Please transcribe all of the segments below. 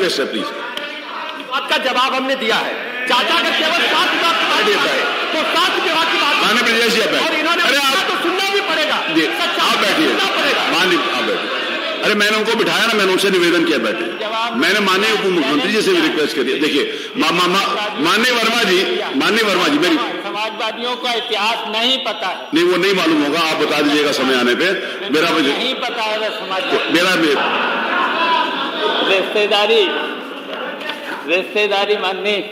Request है please. बात का जवाब हमने दिया है। चाचा का केवल 7 विभाग की बात देता है तो 7 विभाग की बात माननीय ब्रजेश जी आप बैठिए। और इन्होंने अरे आप तो सुनना भी पड़ेगा। आप बैठिए। सुनना पड़ेगा। माननीय आप बैठिए। अरे मैंने उनको बिठाया ना, मैंने उनसे निवेदन किया बैठे। मैंने माननीय उप मुख्यमंत्री जी से भी रिक्वेस्ट करी। देखिए माननीय वर्मा जी मेरी समाजवादियों का इतिहास नहीं पता है। नहीं, वो नहीं मालूम होगा, आप बता दीजिएगा समय आने पे। मेरा नहीं पता है समाजवादी मेरा रिश्तेदारी माननीय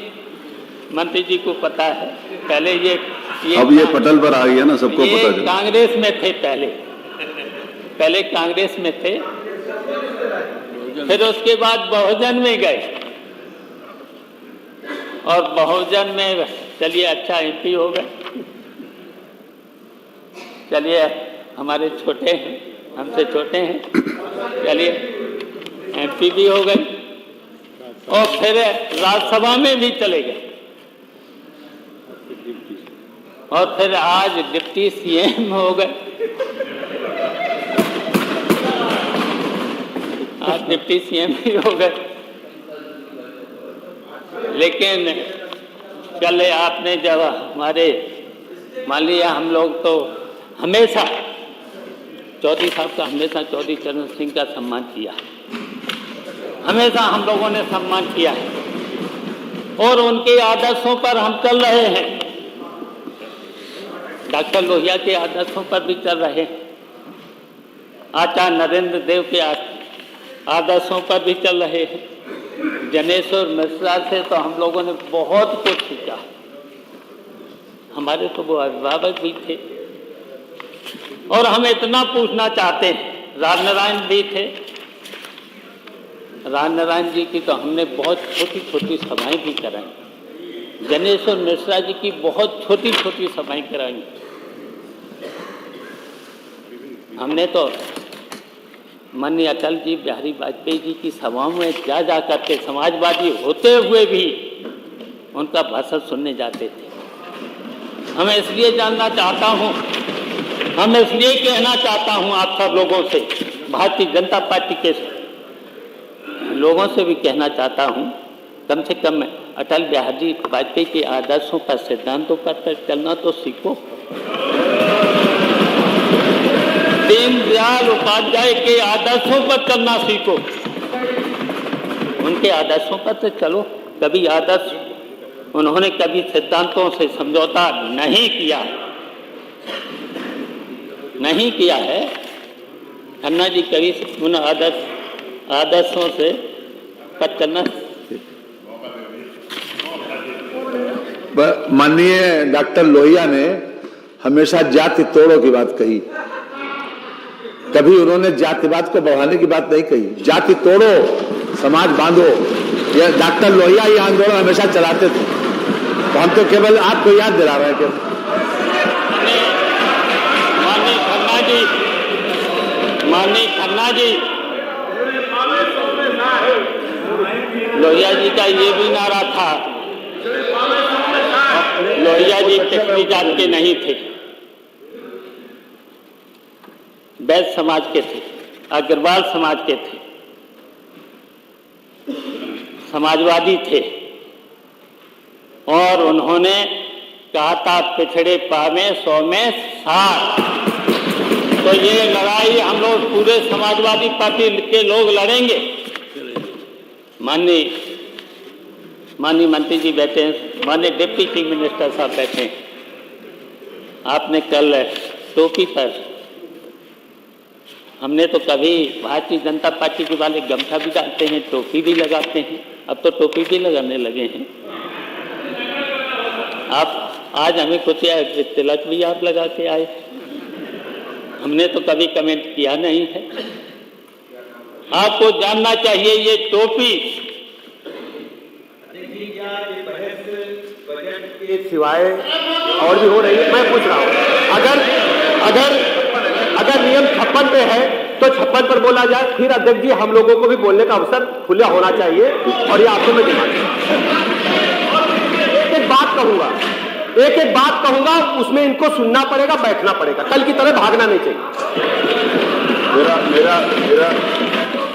मंत्री जी को पता है। पहले ये अब ये पटल पर आ गया ना, सबको पता चला। कांग्रेस में थे, पहले कांग्रेस में थे, फिर उसके बाद बहुजन में गए और बहुजन में चलिए अच्छा एमपी हो गए। चलिए हमारे छोटे हैं, हमसे छोटे हैं, चलिए एमपी भी हो गए और फिर राज्यसभा में भी चले गए और फिर आज डिप्टी सीएम हो गए। आज डिप्टी सीएम भी हो गए। लेकिन कल आपने जब हमारे मान लिया, हम लोग तो हमेशा चौधरी साहब का, हमेशा चौधरी चरण सिंह का सम्मान किया, हमेशा हम लोगों ने सम्मान किया है और उनके आदर्शों पर हम चल रहे हैं। डॉक्टर लोहिया के आदर्शों पर भी चल रहे हैं, आचार्य नरेंद्र देव के आदर्शों पर भी चल रहे हैं। जनेश्वर मिश्रा से तो हम लोगों ने बहुत कुछ सीखा, हमारे तो वो अभिभावक भी थे और हम इतना पूछना चाहते हैं। राजनारायण भी थे, राजनारायण जी की तो हमने बहुत छोटी छोटी सभाएं भी कराई, जनेश्वर मिश्रा जी की बहुत छोटी छोटी सभाएं कराई। हमने तो माननीय अटल जी बिहारी वाजपेयी जी की सभाओं में जा करके समाजवादी होते हुए भी उनका भाषण सुनने जाते थे। हम इसलिए जानना चाहता हूं, हम इसलिए कहना चाहता हूं आप सब लोगों से, भारतीय जनता पार्टी के लोगों से भी कहना चाहता हूं, कम से कम अटल बिहारी वाजपेयी के आदर्शों पर, सिद्धांतों पर चलना तो सीखो। दीनदयाल उपाध्याय के आदर्शों पर चलना सीखो, उनके आदर्शों पर तो चलो। कभी आदर्श, उन्होंने कभी सिद्धांतों से समझौता नहीं किया, नहीं किया है। खन्ना जी कभी उन आदर्शों से पर चलना। माननीय डॉक्टर लोहिया ने हमेशा जाति तोड़ो की बात कही, कभी उन्होंने जातिवाद को बढ़ाने की बात नहीं कही। जाति तोड़ो, समाज बांधो, यह डॉक्टर लोहिया ये आंदोलन हमेशा चलाते थे। तो हम तो केवल आपको याद दिला रहे हैं कि माननीय खन्ना जी, लोहिया जी का ये भी नारा था, लोहिया जी टिप्पणी जात के नहीं थे, वैश्य समाज के थे, अग्रवाल समाज के थे, समाजवादी थे और उन्होंने कहा था पिछड़े पावे 100 में 60। तो ये लड़ाई हम लोग पूरे समाजवादी पार्टी के लोग लड़ेंगे। माननीय मंत्री जी बैठे हैं, माननीय डिप्टी चीफ मिनिस्टर साहब बैठे हैं। आपने कल टोपी पर, हमने तो कभी भारतीय जनता पार्टी के वाले गमछा भी डालते हैं, टोपी भी लगाते हैं, अब तो टोपी भी लगाने लगे हैं। आप आज हमें कुछ तिलक भी आप लगा के आए, हमने तो कभी कमेंट किया नहीं है। आपको जानना चाहिए ये टोपी बजट के सिवाय और भी हो रही है। मैं पूछ रहा हूँ, अगर नियम 56 पे है तो 56 पर बोला जाए, फिर अध्यक्ष जी हम लोगों को भी बोलने का अवसर खुला होना चाहिए और ये आपको मैं दिमाग एक एक बात कहूंगा, उसमें इनको सुनना पड़ेगा, बैठना पड़ेगा, कल की तरह भागना नहीं चाहिए।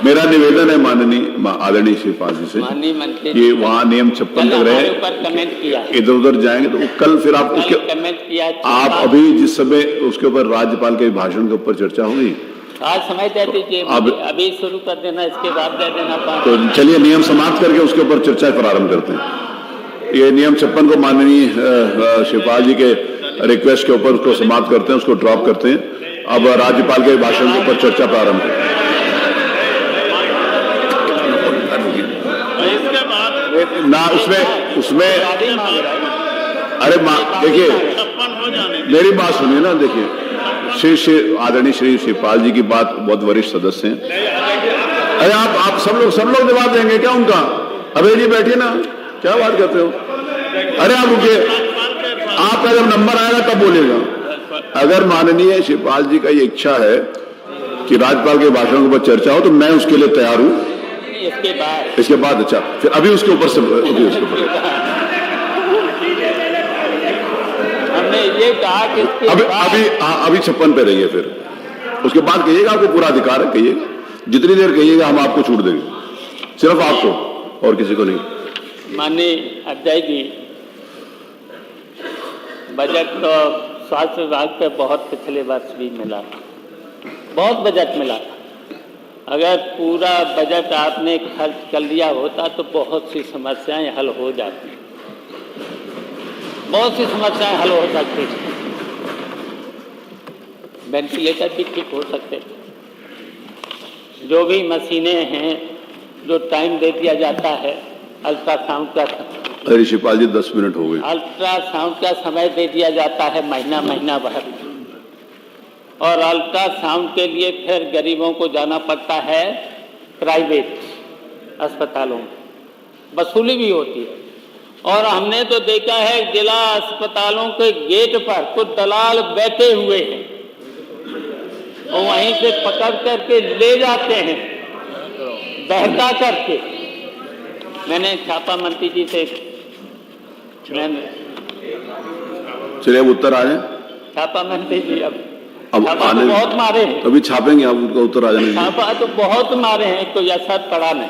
मेरा निवेदन है माननीय आदरणीय शिवपाल जी से, माननीय मंत्री ये वहाँ नियम 56 कल तक हमारे रहे, ऊपर कमेंट किया, इधर उधर जाएंगे तो कल फिर आप उसके कमेंट किया, आप अभी जिस समय उसके ऊपर राज्यपाल के भाषण के ऊपर चर्चा होगी, आज समय दे दीजिए, अभी शुरू कर देना, इसके बाद दे देना तो चलिए नियम समाप्त करके उसके ऊपर चर्चा प्रारंभ करते हैं। ये नियम 56 को माननीय शिवपाल जी के रिक्वेस्ट के ऊपर उसको समाप्त करते हैं, उसको ड्रॉप करते हैं। अब राज्यपाल के भाषण के ऊपर चर्चा प्रारंभ करते हैं। ना उसमें अरे देखिए मेरी बात सुनिए ना, देखिए श्री आदरणीय श्री शिवपाल जी की बात बहुत वरिष्ठ सदस्य हैं। अरे आप सब लोग जवाब देंगे क्या उनका? अबे जी बैठिए ना, क्या बात करते हो? अरे आप रुकिए, आपका जब नंबर आएगा तब बोलेगा। अगर माननीय शिवपाल जी का ये इच्छा है कि राज्यपाल के भाषण के ऊपर चर्चा हो तो मैं उसके लिए तैयार हूं। इसके बाद अच्छा, फिर अभी उसके ऊपर से हमने ये कहा कि अभी 56 पे रहिए, फिर उसके बाद कहिएगा, आपको पूरा अधिकार है, कहिएगा जितनी देर कहिएगा हम आपको छूट देंगे, सिर्फ आपको और किसी को नहीं। माननीय अध्यक्ष जी, बजट तो स्वास्थ्य विभाग पे बहुत पिछले वर्ष भी मिला था, बहुत बजट मिला था। अगर पूरा बजट आपने खर्च कर लिया होता तो बहुत सी समस्याएं हल हो जाती, बहुत सी समस्याएं हल हो सकती। वेंटिलेटर भी ठीक हो सकते थे, जो भी मशीनें हैं, जो टाइम दे दिया जाता है अल्ट्रासाउंड का, अरे शिवपाल जी 10 मिनट हो गए, अल्ट्रासाउंड का समय दे दिया जाता है महीना भर, और अल्ट्रासाउंड के लिए फिर गरीबों को जाना पड़ता है प्राइवेट अस्पतालों में, वसूली भी होती है। और हमने तो देखा है जिला अस्पतालों के गेट पर कुछ दलाल बैठे हुए हैं और वहीं से पकड़ करके ले जाते हैं बहका करके। मैंने छापा मंत्री जी से चलिए अब उत्तर आ जाए। छापा मंत्री जी अब छापा तो बहुत मारे हैं, अभी छापेंगे, आप उनका उत्तर आ जाने दीजिए। छापा तो बहुत मारे हैं, कोई असर पड़ा नहीं।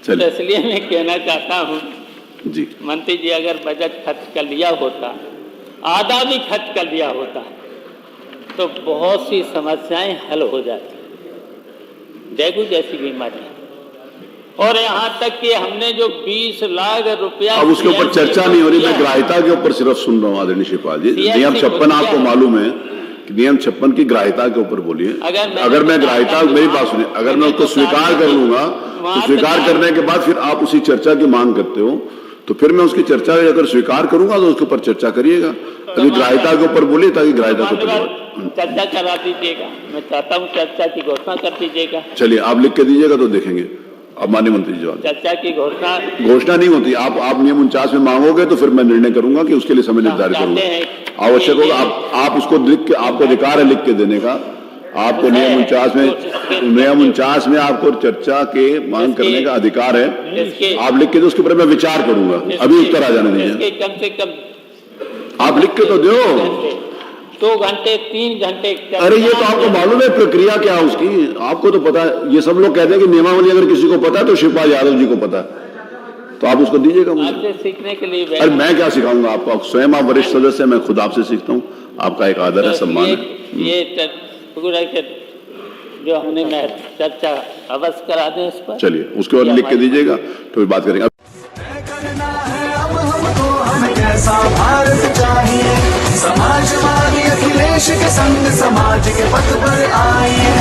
तो इसलिए मैं कहना चाहता हूँ जी, मंत्री जी, अगर बजट खर्च कर लिया होता, आधा भी खर्च कर लिया होता, तो बहुत सी समस्याएं हल हो जाती। डेंगू जैसी बीमारी, और यहाँ तक कि हमने जो 20 लाख रुपया, अब उसके ऊपर चर्चा नहीं हो रही, मैं ग्राह्यता के ऊपर सिर्फ सुन रहा हूँ आदरणीय शिवपाल जी। नियम 56 आपको मालूम है कि नियम 56 की ग्राह्यता के ऊपर बोलिए। अगर मैं ग्राह्यता, मेरी बात सुनिए, अगर मैं उसको स्वीकार कर लूंगा तो स्वीकार करने के बाद फिर आप उसी चर्चा की मांग करते हो, तो फिर मैं उसकी चर्चा अगर स्वीकार करूंगा तो उसके ऊपर चर्चा करिएगा। अभी ग्राह्यता के ऊपर बोलिए ताकि ग्राह्यता के ऊपर चर्चा करा दीजिएगा। मैं चाहता हूँ चर्चा की घोषणा कर दीजिएगा। चलिए आप लिख के दीजिएगा तो देखेंगे। अब माननीय मंत्री जी जवाब। चर्चा की घोषणा नहीं होती, आप नियम 49 में मांगोगे तो फिर मैं निर्णय करूंगा कि उसके लिए समय निर्धारित करूंगा। आवश्यक होगा आप उसको लिख के, आपको अधिकार है लिख के देने का। आपको नियम 49 में आपको चर्चा के मांग करने का अधिकार है। आप लिख के दो, उसके ऊपर मैं विचार करूंगा। अभी उत्तर आ जाने दीजिए। कम से कम आप लिख के तो दो। 2 घंटे 3 घंटे। अरे ये तो आपको मालूम है प्रक्रिया क्या है उसकी, आपको तो पता है। ये सब लोग कहते हैं कि नियमावली अगर किसी को पता है तो शिवपाल यादव जी को पता है, तो आप उसको दीजिएगा मुझे। आपसे सीखने के लिए। अरे मैं क्या सिखाऊंगा आपको, स्वयं आप वरिष्ठ सदस्य, मैं खुद आपसे सीखता हूँ। आपका एक आदर है, सम्मान है। ये पूरा जो हमने चर्चा अवश्य करा दें इस पर। चलिए उसके बाद लिख के दीजिएगा तो बात करेंगे। कैसा भारत चाहिए, समाजवादी अखिलेश के संग समाज के पथ पर आइए।